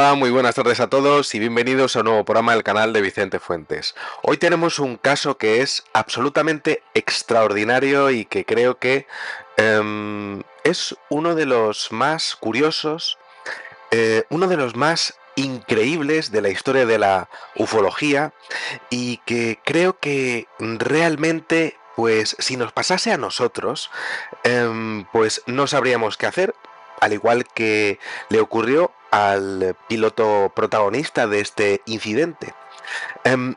Hola, muy buenas tardes a todos y bienvenidos a un nuevo programa del canal de Vicente Fuentes. Hoy tenemos un caso que es absolutamente extraordinario y que creo que es uno de los más curiosos, uno de los más increíbles de la historia de la ufología y que creo que realmente, pues si nos pasase a nosotros, pues no sabríamos qué hacer, al igual que le ocurrió al piloto protagonista de este incidente.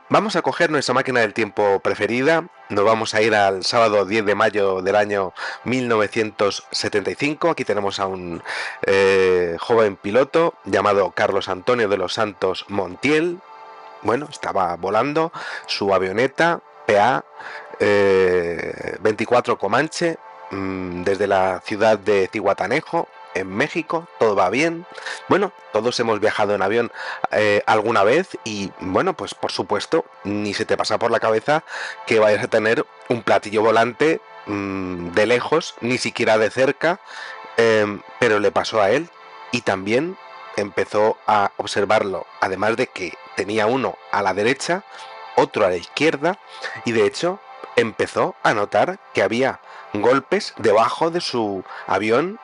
Vamos a coger nuestra máquina del tiempo preferida, nos vamos a ir al sábado 10 de mayo del año 1975. Aquí tenemos a un joven piloto llamado Carlos Antonio de los Santos Montiel. Bueno, estaba volando su avioneta PA 24 Comanche desde la ciudad de Zihuatanejo, en México. Todo va bien. Bueno, todos hemos viajado en avión alguna vez y bueno, pues por supuesto, ni se te pasa por la cabeza que vayas a tener un platillo volante de lejos, ni siquiera de cerca, pero le pasó a él y también empezó a observarlo, además de que tenía uno a la derecha, otro a la izquierda, y de hecho empezó a notar que había golpes debajo de su avión,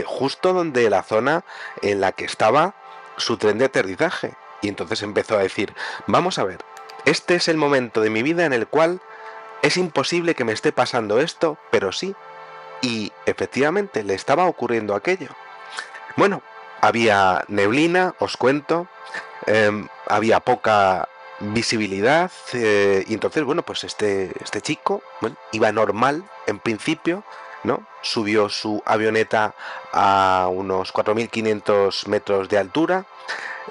justo donde la zona en la que estaba su tren de aterrizaje. Y entonces empezó a decir, vamos a ver, este es el momento de mi vida en el cual es imposible que me esté pasando esto, pero sí. Y efectivamente le estaba ocurriendo aquello. Bueno, había neblina, os cuento, había poca visibilidad, y entonces, bueno, pues este chico, bueno, iba normal en principio, ¿no? Subió su avioneta a unos 4.500 metros de altura.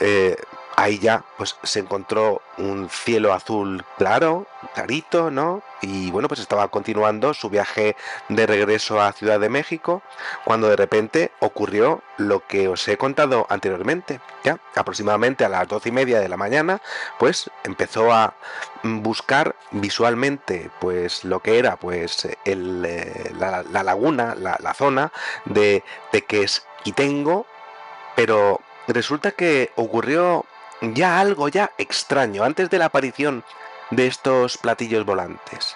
eh, Ahí ya pues se encontró un cielo azul claro, clarito, ¿no? Y bueno, pues estaba continuando su viaje de regreso a Ciudad de México cuando de repente ocurrió lo que os he contado anteriormente. Ya aproximadamente a las 12:30 de la mañana, pues empezó a buscar visualmente pues lo que era pues la laguna, la zona de que es Quitengo, pero resulta que ocurrió ya algo ya extraño antes de la aparición de estos platillos volantes.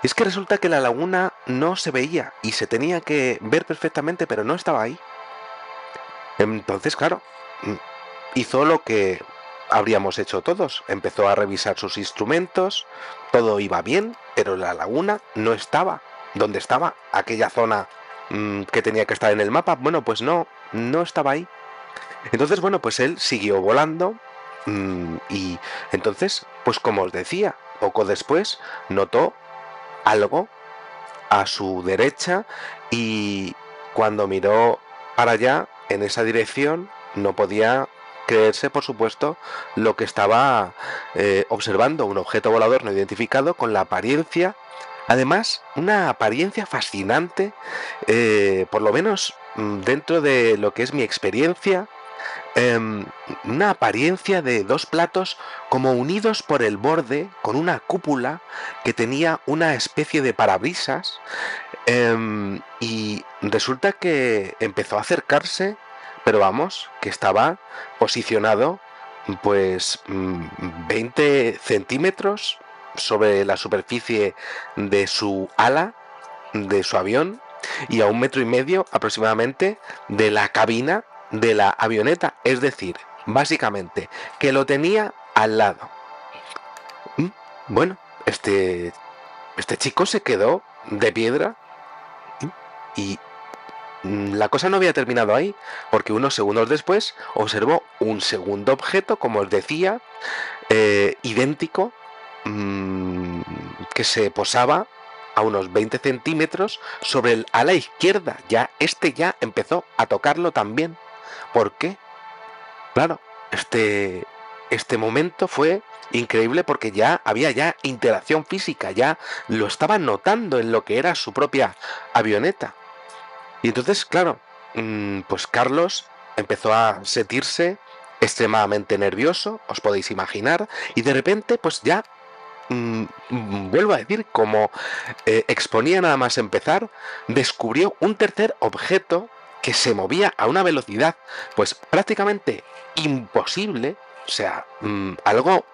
Es que resulta que la laguna no se veía y se tenía que ver perfectamente, pero no estaba ahí. Entonces, claro, hizo lo que habríamos hecho todos. Empezó a revisar sus instrumentos, todo iba bien, pero la laguna no estaba. ¿Dónde estaba aquella zona que tenía que estar en el mapa? Bueno, pues no estaba ahí. Entonces, bueno, pues él siguió volando, y entonces, pues como os decía, poco después notó algo a su derecha y cuando miró para allá, en esa dirección, no podía creerse, por supuesto, lo que estaba observando, un objeto volador no identificado con la apariencia, además, una apariencia fascinante, por lo menos dentro de lo que es mi experiencia, em, una apariencia de dos platos como unidos por el borde con una cúpula que tenía una especie de parabrisas, y resulta que empezó a acercarse, pero vamos, que estaba posicionado pues 20 centímetros sobre la superficie de su ala, de su avión, y a 1,5 metros aproximadamente de la cabina de la avioneta, es decir, básicamente que lo tenía al lado. Mm, Bueno, este chico se quedó de piedra y la cosa no había terminado ahí, porque unos segundos después observó un segundo objeto, como os decía, idéntico, mm, que se posaba a unos 20 centímetros sobre el ala izquierda. Ya empezó a tocarlo también. ¿Por qué? Claro, este momento fue increíble porque ya había ya interacción física, ya lo estaba notando en lo que era su propia avioneta. Y entonces, claro, pues Carlos empezó a sentirse extremadamente nervioso, os podéis imaginar, y de repente, pues ya, vuelvo a decir, como exponía nada más empezar, descubrió un tercer objeto que se movía a una velocidad pues prácticamente imposible, o sea, algo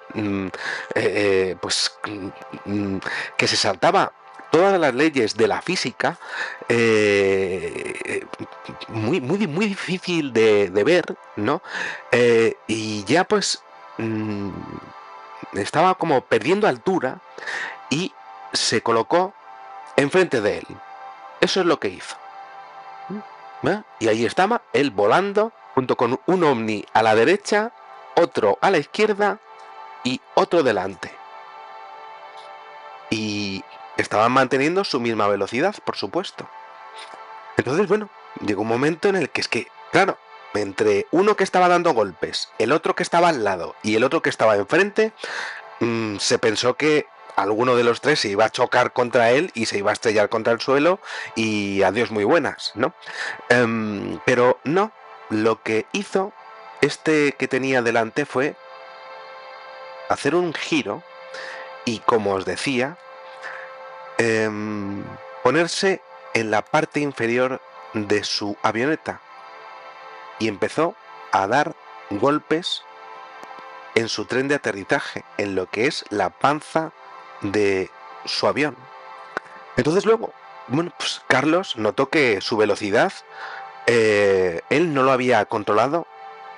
pues que se saltaba todas las leyes de la física, muy difícil de ver, ¿no? Y ya pues mm, estaba como perdiendo altura y se colocó enfrente de él. Eso es lo que hizo. Y ahí estaba él volando junto con un ovni a la derecha, otro a la izquierda y otro delante. Y estaban manteniendo su misma velocidad, por supuesto. Entonces, bueno, llegó un momento en el que es que, claro, entre uno que estaba dando golpes, el otro que estaba al lado y el otro que estaba enfrente, se pensó que alguno de los tres se iba a chocar contra él y se iba a estrellar contra el suelo y adiós muy buenas, ¿no? Pero no, lo que hizo este que tenía delante fue hacer un giro y, como os decía, ponerse en la parte inferior de su avioneta y empezó a dar golpes en su tren de aterrizaje, en lo que es la panza de su avión. Entonces luego, bueno, pues Carlos notó que su velocidad, él no lo había controlado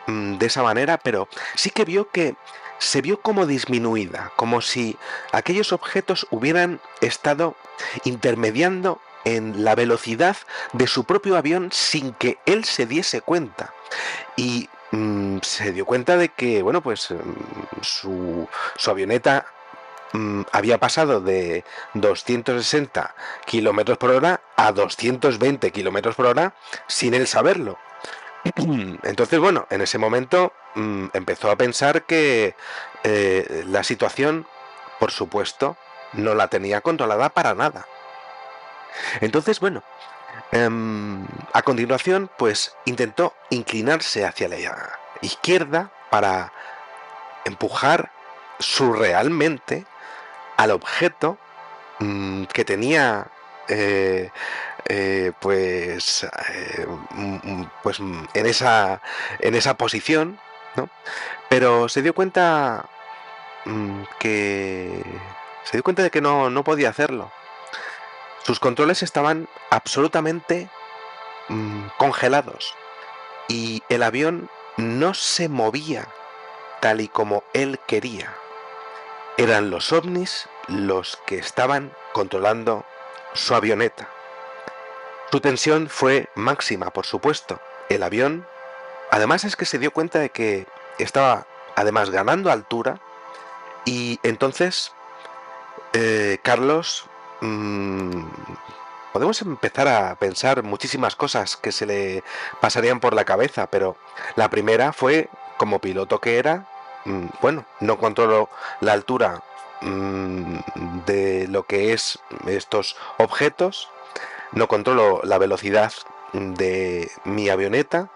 de esa manera, pero sí que vio que se vio como disminuida, como si aquellos objetos hubieran estado intermediando en la velocidad de su propio avión sin que él se diese cuenta. Y se dio cuenta de que, bueno, pues su avioneta había pasado de 260 kilómetros por hora a 220 kilómetros por hora sin él saberlo. Entonces, bueno, en ese momento empezó a pensar que la situación, por supuesto, no la tenía controlada para nada. Entonces, bueno, a continuación, pues intentó inclinarse hacia la izquierda para empujar surrealmente al objeto que tenía pues en esa posición, ¿no? Pero se dio cuenta que se dio cuenta de que no podía hacerlo. Sus controles estaban absolutamente congelados y el avión no se movía tal y como él quería. Eran los ovnis los que estaban controlando su avioneta. Su tensión fue máxima, por supuesto. El avión, además, es que se dio cuenta de que estaba, además, ganando altura y entonces Carlos, podemos empezar a pensar muchísimas cosas que se le pasarían por la cabeza, pero la primera fue, como piloto que era, bueno, no controlo la altura de lo que es estos objetos, no controlo la velocidad de mi avioneta,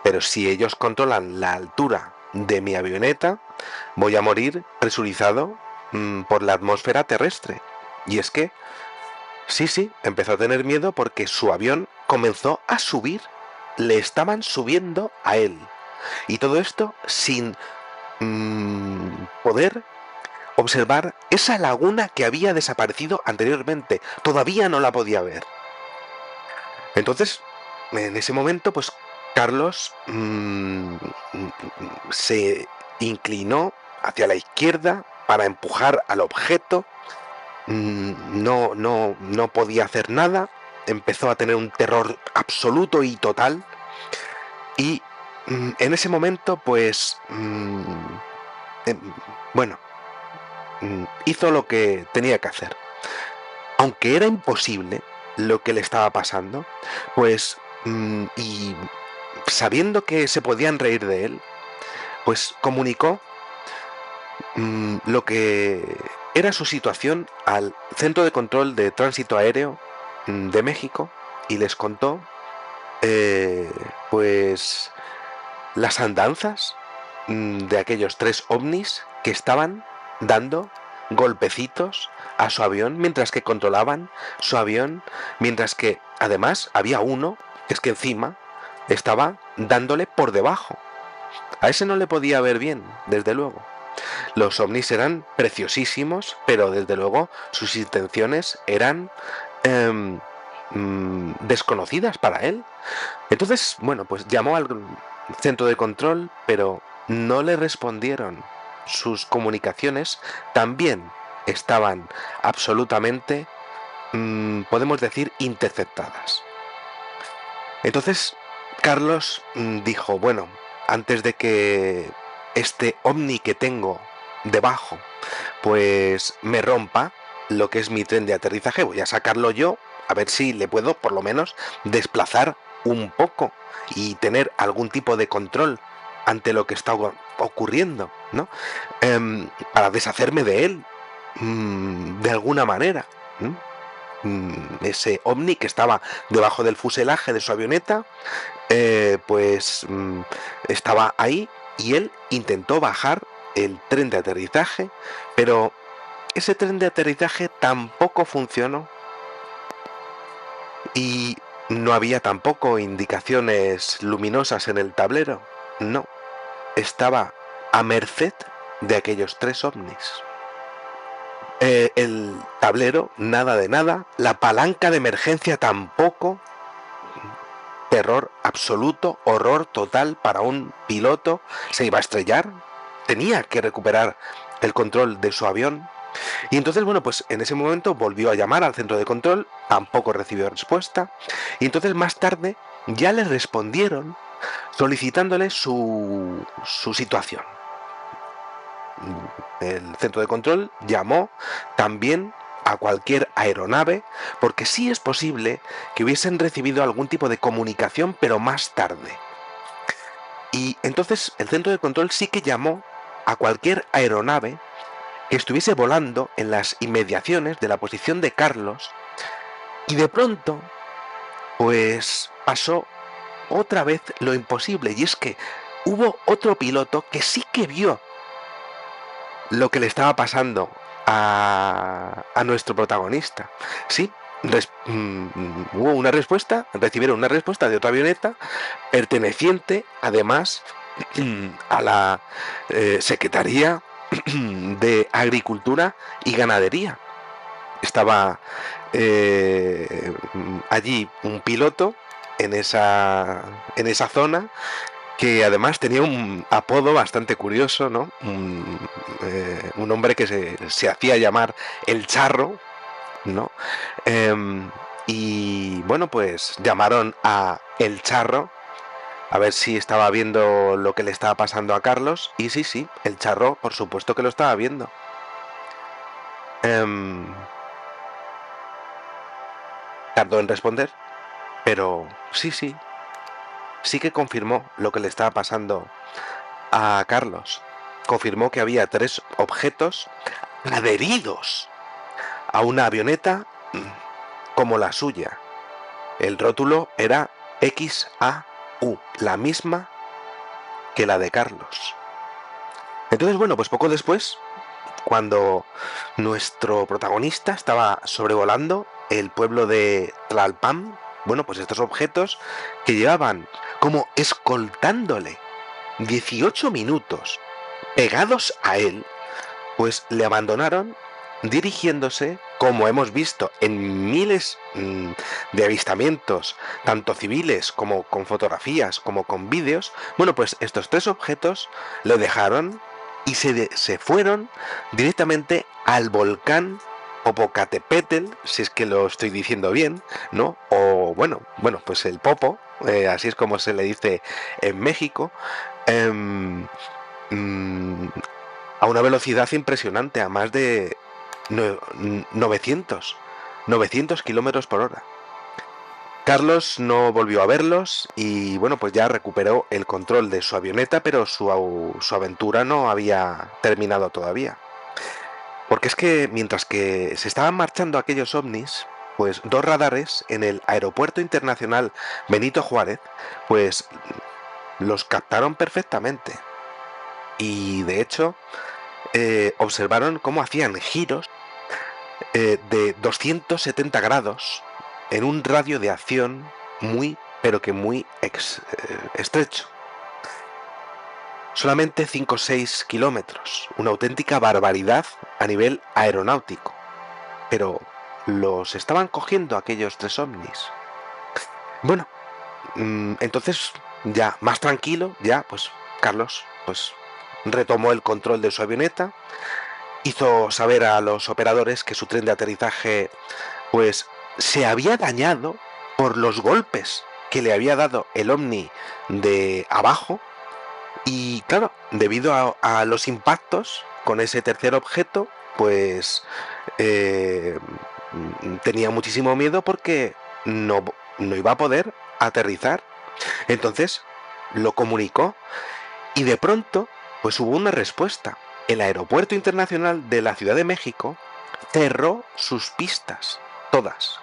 pero si ellos controlan la altura de mi avioneta, voy a morir presurizado por la atmósfera terrestre. Y es que, sí, empezó a tener miedo porque su avión comenzó a subir, le estaban subiendo a él. Y todo esto sin poder observar esa laguna que había desaparecido anteriormente. Todavía no la podía ver. Entonces, en ese momento, pues Carlos se inclinó hacia la izquierda para empujar al objeto. No podía hacer nada. Empezó a tener un terror absoluto y total. Y en ese momento, pues, bueno, hizo lo que tenía que hacer. Aunque era imposible lo que le estaba pasando, pues, y sabiendo que se podían reír de él, pues comunicó lo que era su situación al Centro de Control de Tránsito Aéreo de México y les contó pues las andanzas de aquellos 3 ovnis que estaban dando golpecitos a su avión mientras que controlaban su avión, mientras que además había uno que es que encima estaba dándole por debajo. A ese no le podía ver bien, desde luego. Los ovnis eran preciosísimos, pero desde luego sus intenciones eran em, desconocidas para él. Entonces, bueno, pues llamó al centro de control, pero no le respondieron. Sus comunicaciones también estaban absolutamente, podemos decir, interceptadas. Entonces, Carlos dijo, bueno, antes de que este ovni que tengo debajo, pues me rompa lo que es mi tren de aterrizaje, voy a sacarlo yo, a ver si le puedo por lo menos desplazar un poco y tener algún tipo de control ante lo que está ocurriendo, ¿no? Para deshacerme de él, de alguna manera. Ese ovni que estaba debajo del fuselaje de su avioneta, pues estaba ahí y él intentó bajar el tren de aterrizaje, pero ese tren de aterrizaje tampoco funcionó y no había tampoco indicaciones luminosas en el tablero. No, estaba a merced de aquellos 3 ovnis. El tablero, nada de nada, la palanca de emergencia tampoco. Terror absoluto, horror total para un piloto. Se iba a estrellar, tenía que recuperar el control de su avión. Y entonces, bueno, pues en ese momento volvió a llamar al centro de control, tampoco recibió respuesta. Y entonces más tarde ya le respondieron solicitándole su situación. El centro de control llamó también a cualquier aeronave, porque sí es posible que hubiesen recibido algún tipo de comunicación, pero más tarde. Y entonces el centro de control sí que llamó a cualquier aeronave que estuviese volando en las inmediaciones de la posición de Carlos, y de pronto, pues pasó otra vez lo imposible, y es que hubo otro piloto que sí que vio lo que le estaba pasando a nuestro protagonista. Sí, hubo una respuesta, recibieron una respuesta de otra avioneta perteneciente además a la Secretaría de Agricultura y Ganadería. Estaba allí un piloto en esa zona, que además tenía un apodo bastante curioso, ¿no? Un hombre que se hacía llamar el Charro, ¿no? Y bueno, pues llamaron a el Charro a ver si estaba viendo lo que le estaba pasando a Carlos, y sí, el Charro, por supuesto que lo estaba viendo. Tardó en responder, pero sí que confirmó lo que le estaba pasando a Carlos. Confirmó que había 3 objetos adheridos a una avioneta como la suya. El rótulo era XAU, la misma que la de Carlos. Entonces, bueno, pues poco después, cuando nuestro protagonista estaba sobrevolando el pueblo de Tlalpan, bueno, pues estos objetos que llevaban como escoltándole 18 minutos pegados a él, pues le abandonaron dirigiéndose, como hemos visto en miles de avistamientos, tanto civiles como con fotografías, como con vídeos. Bueno, pues estos 3 objetos lo dejaron y se fueron directamente al volcán Popocatépetl, si es que lo estoy diciendo bien, ¿no? O bueno, pues el Popo, así es como se le dice en México, em, mm, a una velocidad impresionante, a más de 900 kilómetros por hora. Carlos no volvió a verlos y bueno, pues ya recuperó el control de su avioneta, pero su aventura no había terminado todavía. Porque es que mientras que se estaban marchando aquellos ovnis, pues 2 radares en el Aeropuerto Internacional Benito Juárez, pues los captaron perfectamente. Y de hecho, observaron cómo hacían giros de 270 grados en un radio de acción muy, pero que muy estrecho. Solamente 5 o 6 kilómetros, una auténtica barbaridad a nivel aeronáutico. Pero los estaban cogiendo aquellos 3 ovnis. Bueno, entonces ya más tranquilo, ya pues Carlos pues retomó el control de su avioneta, hizo saber a los operadores que su tren de aterrizaje pues se había dañado por los golpes que le había dado el ovni de abajo. Y claro, debido a los impactos con ese tercer objeto, pues eh, tenía muchísimo miedo porque no iba a poder aterrizar. Entonces lo comunicó y de pronto pues hubo una respuesta. El Aeropuerto Internacional de la Ciudad de México cerró sus pistas, todas,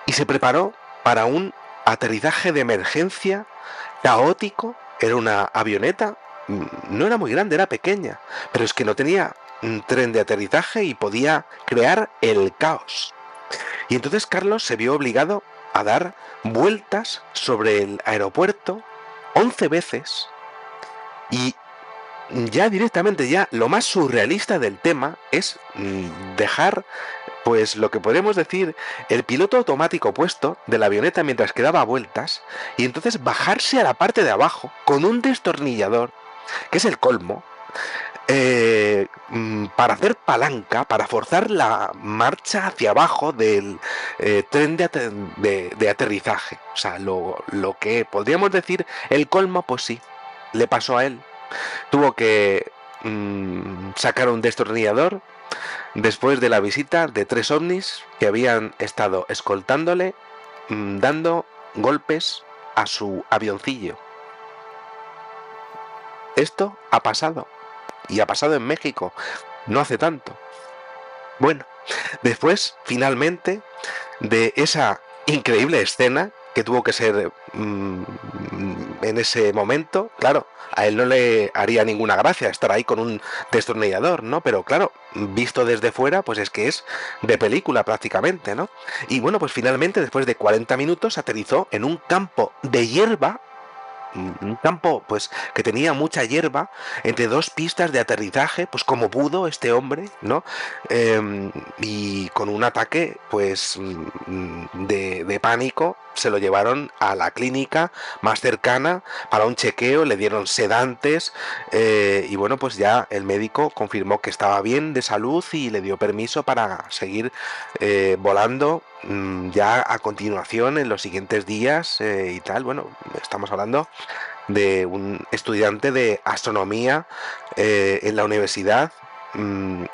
y se preparó para un aterrizaje de emergencia caótico. Era una avioneta, no era muy grande, era pequeña, pero es que no tenía un tren de aterrizaje y podía crear el caos. Y entonces Carlos se vio obligado a dar vueltas sobre el aeropuerto 11 veces y ya directamente ya lo más surrealista del tema es dejar pues lo que podemos decir el piloto automático puesto de la avioneta mientras que daba vueltas y entonces bajarse a la parte de abajo con un destornillador, que es el colmo, para hacer palanca, para forzar la marcha hacia abajo del tren de aterrizaje. O sea, lo que podríamos decir el colmo, pues sí, le pasó a él. Tuvo que sacar un destornillador después de la visita de 3 ovnis que habían estado escoltándole, dando golpes a su avioncillo. Esto ha pasado, y ha pasado en México, no hace tanto. Bueno, después, finalmente, de esa increíble escena que tuvo que ser en ese momento, claro, a él no le haría ninguna gracia estar ahí con un destornillador, ¿no? Pero claro, visto desde fuera, pues es que es de película prácticamente, ¿no? Y bueno, pues finalmente, después de 40 minutos, aterrizó en un campo de hierba, un campo pues que tenía mucha hierba entre 2 pistas de aterrizaje, pues como pudo este hombre, ¿no? Y con un ataque pues de pánico se lo llevaron a la clínica más cercana para un chequeo, le dieron sedantes y bueno, pues ya el médico confirmó que estaba bien de salud y le dio permiso para seguir volando ya a continuación en los siguientes días y tal. Bueno, estamos hablando de un estudiante de astronomía en la universidad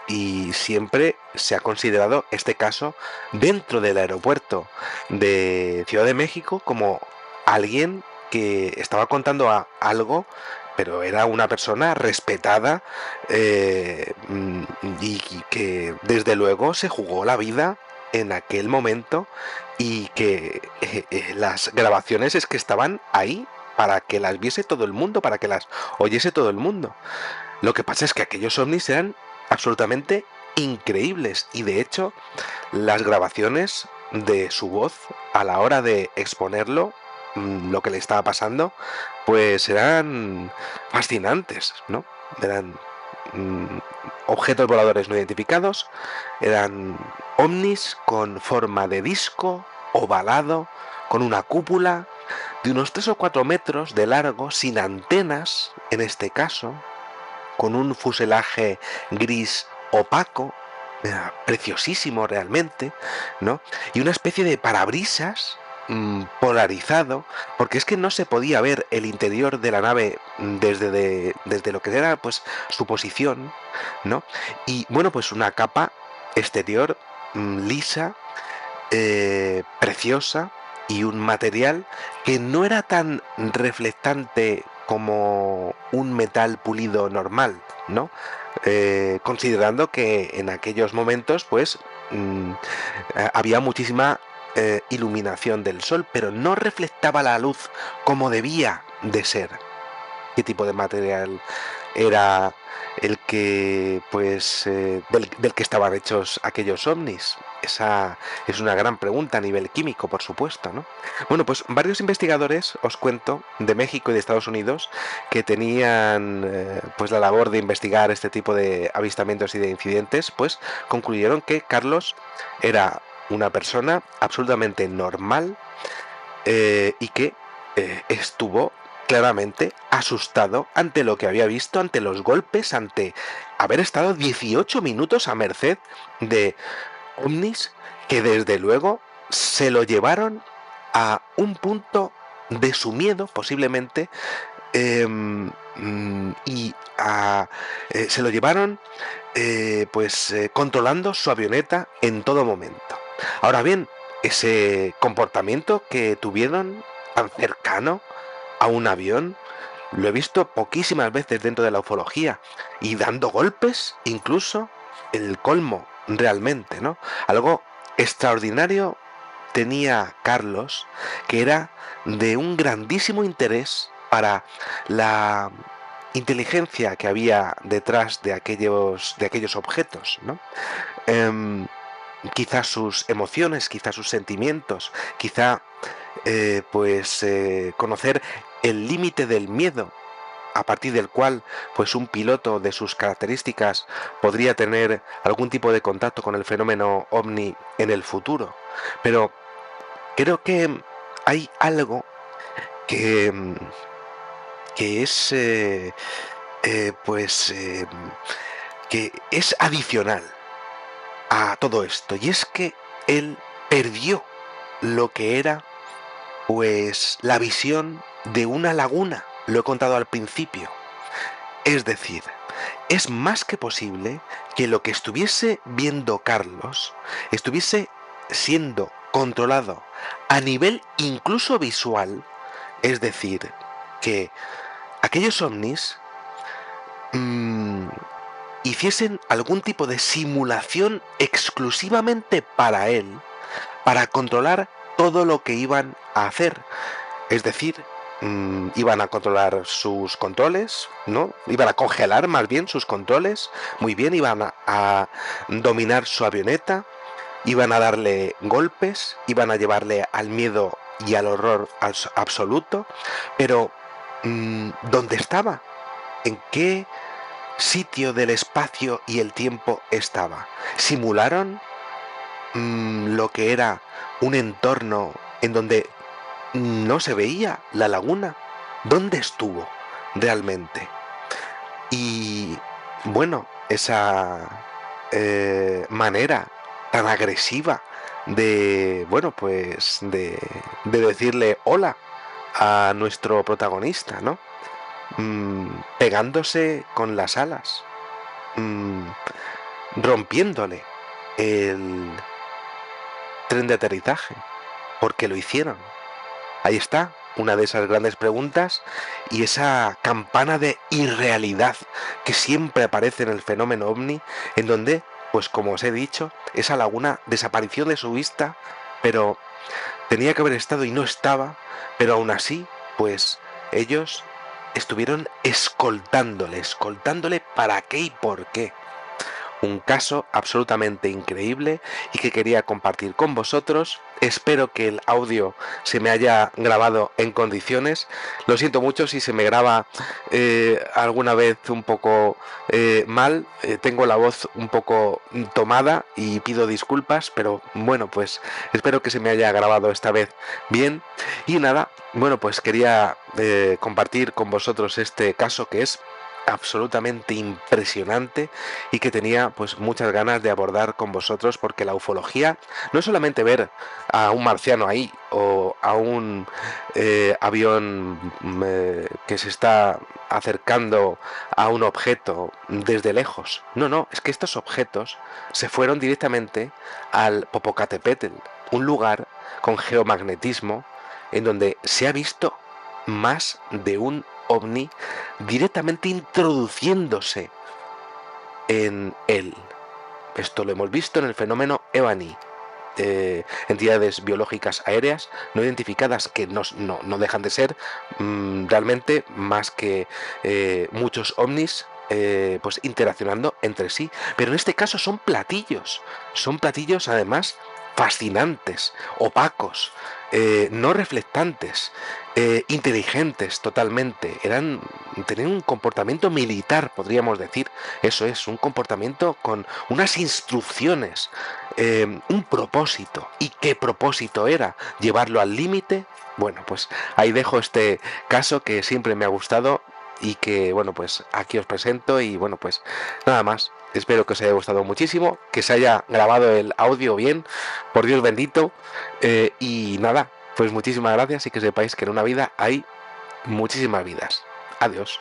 y siempre se ha considerado este caso dentro del aeropuerto de Ciudad de México como alguien que estaba contando algo, pero era una persona respetada y que desde luego se jugó la vida en aquel momento y que las grabaciones es que estaban ahí para que las viese todo el mundo, para que las oyese todo el mundo. Lo que pasa es que aquellos ovnis eran absolutamente increíbles y de hecho las grabaciones de su voz a la hora de exponerlo, lo que le estaba pasando, pues eran fascinantes, ¿no? Eran mm, objetos voladores no identificados, eran ovnis con forma de disco, ovalado, con una cúpula de unos 3 o 4 metros de largo, sin antenas, en este caso, con un fuselaje gris opaco, preciosísimo realmente, ¿no? Y una especie de parabrisas polarizado, porque es que no se podía ver el interior de la nave desde lo que era pues su posición, ¿no? Y bueno, pues una capa exterior lisa, preciosa y un material que no era tan reflectante como un metal pulido normal, ¿no? Considerando que en aquellos momentos, pues, había muchísima iluminación del sol, pero no reflectaba la luz como debía de ser. ¿Qué tipo de material? era el que, pues, del que estaban hechos aquellos ovnis? Esa es una gran pregunta a nivel químico, por supuesto, ¿no? Bueno, pues varios investigadores, os cuento, de México y de Estados Unidos, que tenían pues la labor de investigar este tipo de avistamientos y de incidentes, pues concluyeron que Carlos era una persona absolutamente normal, y que estuvo claramente asustado ante lo que había visto, ante los golpes, ante haber estado 18 minutos a merced de ovnis que desde luego se lo llevaron a un punto de su miedo posiblemente, se lo llevaron controlando su avioneta en todo momento. Ahora bien, ese comportamiento que tuvieron tan cercano a un avión lo he visto poquísimas veces dentro de la ufología, y dando golpes, incluso el colmo realmente, ¿no? Algo extraordinario tenía Carlos, que era de un grandísimo interés para la inteligencia que había detrás de aquellos objetos, ¿no? Em, Quizás sus emociones, quizás sus sentimientos, quizá conocer el límite del miedo a partir del cual pues un piloto de sus características podría tener algún tipo de contacto con el fenómeno ovni en el futuro. Pero creo que hay algo que, que es eh, pues eh, que es adicional a todo esto, y es que él perdió lo que era pues la visión de una laguna. Lo he contado al principio. Es decir, es más que posible que lo que estuviese viendo Carlos estuviese siendo controlado a nivel incluso visual, es decir, que aquellos ovnis mmm, hiciesen algún tipo de simulación exclusivamente para él, para controlar todo lo que iban a hacer. Es decir, iban a controlar sus controles, ¿no? Iban a congelar más bien sus controles, muy bien, iban a dominar su avioneta, iban a darle golpes, iban a llevarle al miedo y al horror absoluto, pero ¿dónde estaba? ¿En qué sitio del espacio y el tiempo estaba? ¿Simularon lo que era un entorno en donde no se veía la laguna? ¿Dónde estuvo realmente? Y bueno, esa manera tan agresiva de, bueno, pues de decirle hola a nuestro protagonista, ¿no? Pegándose con las alas, mm, rompiéndole el tren de aterrizaje, porque lo hicieron. Ahí está, una de esas grandes preguntas y esa campana de irrealidad que siempre aparece en el fenómeno ovni, en donde, pues como os he dicho, esa laguna desapareció de su vista, pero tenía que haber estado y no estaba, pero aún así, pues ellos estuvieron escoltándole para qué y por qué. Un caso absolutamente increíble y que quería compartir con vosotros. Espero que el audio se me haya grabado en condiciones. Lo siento mucho si se me graba alguna vez un poco mal. Tengo la voz un poco tomada y pido disculpas, pero bueno, pues espero que se me haya grabado esta vez bien. Y nada, bueno, pues quería compartir con vosotros este caso que es absolutamente impresionante y que tenía pues muchas ganas de abordar con vosotros, porque la ufología no es solamente ver a un marciano ahí o a un avión que se está acercando a un objeto desde lejos. No, no, es que estos objetos se fueron directamente al Popocatépetl, un lugar con geomagnetismo en donde se ha visto más de un ovni directamente introduciéndose en él. Esto lo hemos visto en el fenómeno Ebony. entidades biológicas aéreas no identificadas que no dejan de ser realmente más que muchos ovnis pues interaccionando entre sí. Pero en este caso son platillos además fascinantes, opacos, no reflectantes, inteligentes totalmente. Tenían un comportamiento militar, podríamos decir. Eso es, un comportamiento con unas instrucciones, un propósito. ¿Y qué propósito era? ¿Llevarlo al límite? Bueno, pues ahí dejo este caso que siempre me ha gustado y que, bueno, pues aquí os presento y, bueno, pues nada más. Espero que os haya gustado muchísimo, que se haya grabado el audio bien, por Dios bendito, y nada, pues muchísimas gracias y que sepáis que en una vida hay muchísimas vidas. Adiós.